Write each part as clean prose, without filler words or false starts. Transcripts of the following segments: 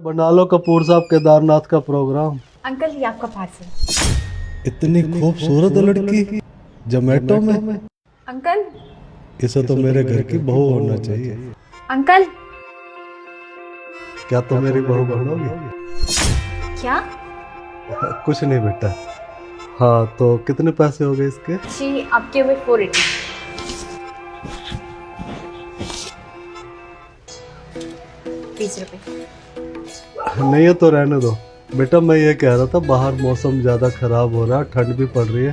बना लो कपूर साहब केदारनाथ का प्रोग्राम। अंकल ये आपका पार्सल। इतनी खूबसूरत लड़की जोमेटो में। अंकल इसे तो मेरे घर की बहू होना चाहिए। अंकल क्या तुम मेरी बहू बनोगी? क्या? कुछ नहीं बेटा। हाँ तो कितने पैसे हो गए इसके? जी आपके हुए 480। ₹20। नहीं है तो रहने दो बेटा। मैं ये कह रहा था बाहर मौसम ज़्यादा ख़राब हो रहा है, ठंड भी पड़ रही है,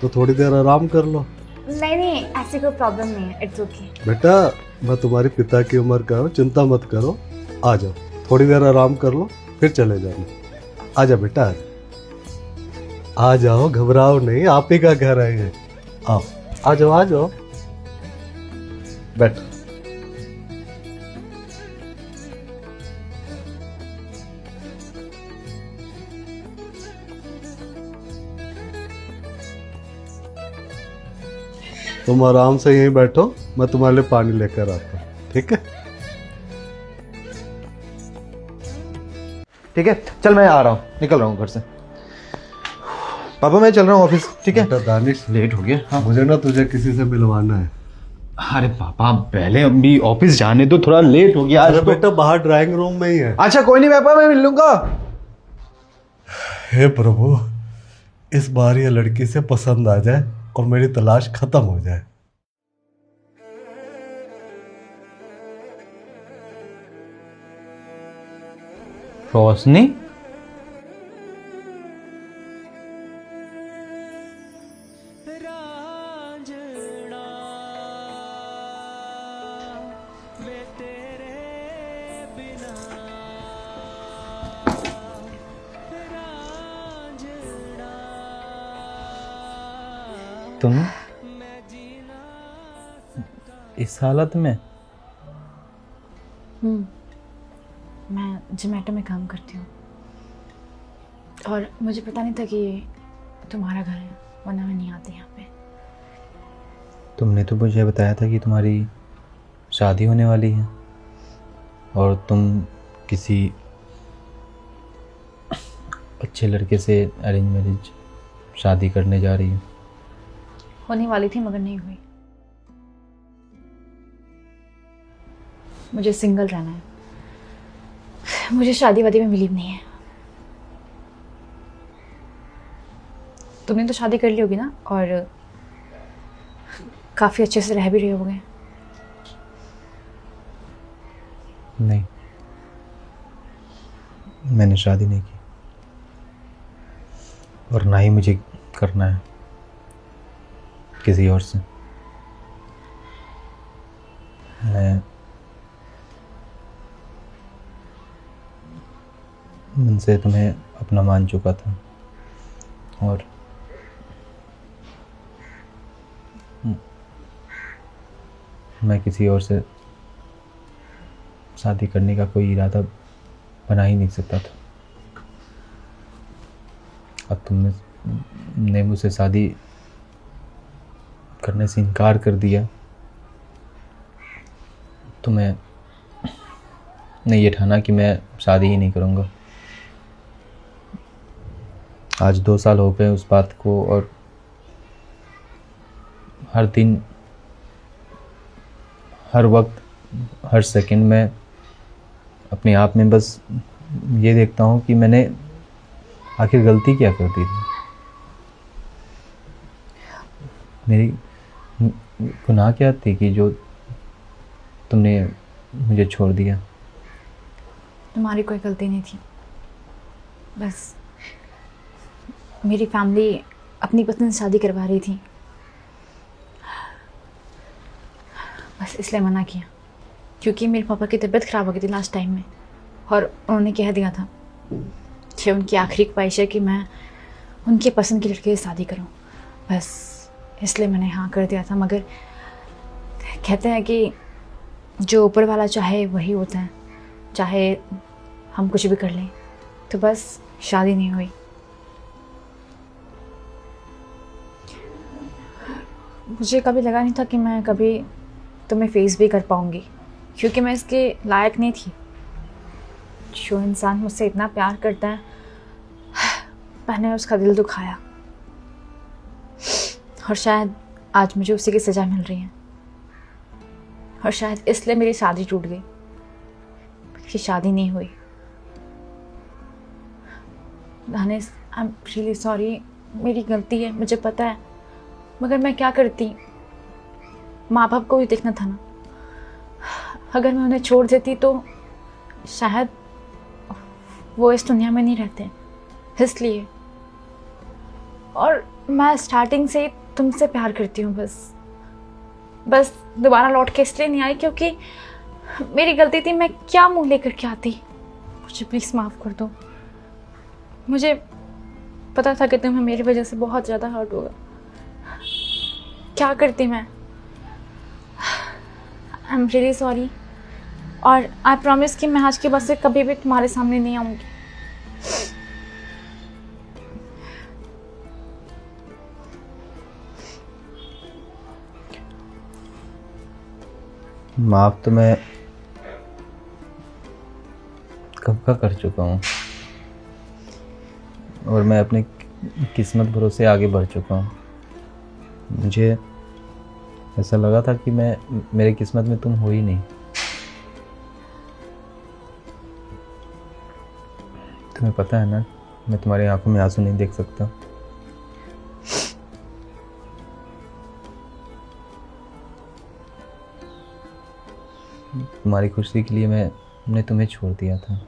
तो थोड़ी देर आराम कर लो। नहीं ऐसी कोई प्रॉब्लम नहीं है, इट्स ओके। बेटा मैं तुम्हारे पिता की उम्र का हूँ, चिंता मत करो। आ जाओ, थोड़ी देर आराम कर लो, फिर चले जाना। आ जाओ बेटा, आ जाओ, घबराओ नहीं, आप ही का घर है ये। आओ, आ जाओ, आ जाओ, बैठो। तुम आराम से यहीं बैठो, मैं तुम्हारे लिए पानी लेकर आता हूँ, ठीक है? ठीक है, चल मैं आ रहा हूँ, निकल रहा हूँ घर से। पापा मैं चल रहा हूँ ऑफिस, ठीक है? बेटा दानिश, लेट हो गया। हाँ। मुझे ना तुझे किसी से मिलवाना है। अरे पापा पहले अभी ऑफिस जाने दो, थोड़ा लेट हो गया आज अरे तो। बेटा बाहर ड्राइंग रूम में ही है। अच्छा कोई नहीं पापा, मैं मिल लूंगा। हे प्रभु, इस बार ये लड़की से पसंद आ जाए और मेरी तलाश खत्म हो जाए। रोशनी? तुम इस हालत में? मैं जोमेटो में काम करती हूँ और मुझे पता नहीं था कि ये तुम्हारा घर है, वरना मैं नहीं आती यहाँ पे। तुमने तो मुझे बताया था कि तुम्हारी शादी होने वाली है और तुम किसी अच्छे लड़के से अरेंज मैरिज शादी करने जा रही हो। होने वाली थी मगर नहीं हुई। मुझे सिंगल रहना है, मुझे शादी वादी में बिलीव नहीं है। तुमने तो शादी कर ली होगी ना, और काफ़ी अच्छे से रह भी रहे होगे। नहीं, मैंने शादी नहीं की और ना ही मुझे करना है किसी और से। मैं मन से तुम्हें अपना मान चुका था और मैं किसी और से शादी करने का कोई इरादा बना ही नहीं सकता था। अब तुमने मुझसे शादी करने से इनकार कर दिया तो मैं ये ठाना कि मैं शादी ही नहीं करूँगा। आज 2 साल हो गए उस बात को और हर दिन, हर वक्त, हर सेकंड में अपने आप में बस ये देखता हूँ कि मैंने आखिर गलती क्या कर दी थी। मेरी गुनाह क्या थी कि जो तुमने मुझे छोड़ दिया? तुम्हारी कोई गलती नहीं थी, बस मेरी फैमिली अपनी पसंद से शादी करवा रही थी, बस इसलिए मना किया। क्योंकि मेरे पापा की तबीयत ख़राब हो गई थी लास्ट टाइम में, और उन्होंने कह दिया था कि उनकी आखिरी ख्वाहिश है कि मैं उनके पसंद की लड़के से शादी करूं। बस इसलिए मैंने हाँ कर दिया था। मगर कहते हैं कि जो ऊपर वाला चाहे वही होता है, चाहे हम कुछ भी कर लें। तो बस शादी नहीं हुई। मुझे कभी लगा नहीं था कि मैं कभी तुम्हें फेस भी कर पाऊँगी, क्योंकि मैं इसके लायक नहीं थी। जो इंसान मुझसे इतना प्यार करता है, मैंने उसका दिल दुखाया, और शायद आज मुझे उसी की सज़ा मिल रही है। और शायद इसलिए मेरी शादी टूट गई, मेरी शादी नहीं हुई। Danish, I am really sorry, मेरी गलती है, मुझे पता है, मगर मैं क्या करती, माँ बाप को भी देखना था ना। अगर मैं उन्हें छोड़ देती तो शायद वो इस दुनिया में नहीं रहते, इसलिए। और मैं स्टार्टिंग से ही तुमसे प्यार करती हूँ, बस दोबारा लौट के इसलिए नहीं आई क्योंकि मेरी गलती थी। मैं क्या मुंह लेकर के आती, मुझे प्लीज़ माफ़ कर दो। मुझे पता था कि तुम्हें मेरी वजह से बहुत ज़्यादा हर्ट होगा। क्या करती मैं, आई एम रियली सॉरी, और आई प्रॉमिस कि मैं आज के बाद से कभी भी तुम्हारे सामने नहीं आऊँगी। माफ़ तो मैं कब का कर चुका हूँ, और मैं अपने किस्मत भरोसे आगे बढ़ चुका हूँ। मुझे ऐसा लगा था कि मेरे किस्मत में तुम हो ही नहीं। तुम्हें पता है ना, मैं तुम्हारी आंखों में आंसू नहीं देख सकता। तुम्हारी खुशी के लिए मैंने तुम्हें छोड़ दिया था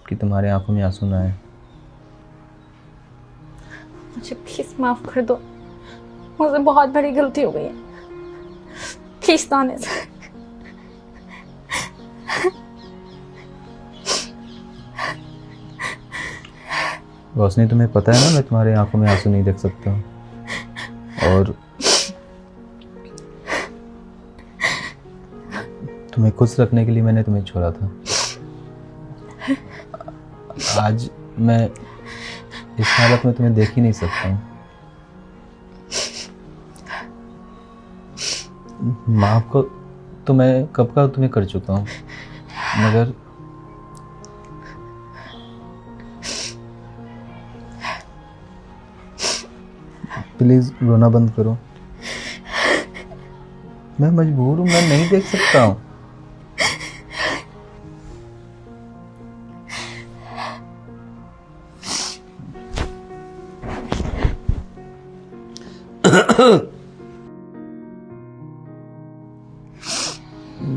कि तुम्हारे आंखों में आंसू ना आए। मुझे प्लीज़ माफ़ कर दो, मुझसे बहुत बड़ी गलती हो गई है। प्लीज़ दानिश। रोशनी, तुम्हें पता है ना, मैं तुम्हारे आंखों में आंसू नहीं देख सकता, और तुम्हें खुश रखने के लिए मैंने तुम्हें छोड़ा था। आज मैं इस हालत में तुम्हें देख ही नहीं सकता हूँ। माफ को तो मैं कब का तुम्हें कर चुका हूँ, मगर प्लीज रोना बंद करो। मैं मजबूर हूँ, मैं नहीं देख सकता हूँ।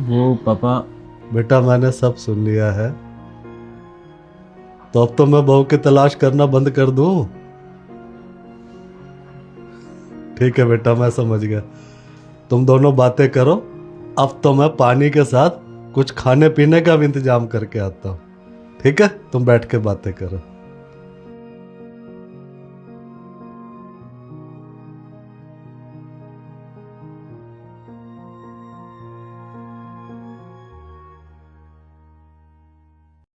वो पापा, बेटा मैंने सब सुन लिया है, तो अब तो मैं बहू की तलाश करना बंद कर दूं? ठीक है बेटा, मैं समझ गया। तुम दोनों बातें करो, अब तो मैं पानी के साथ कुछ खाने पीने का भी इंतजाम करके आता हूँ। ठीक है, तुम बैठ के बातें करो।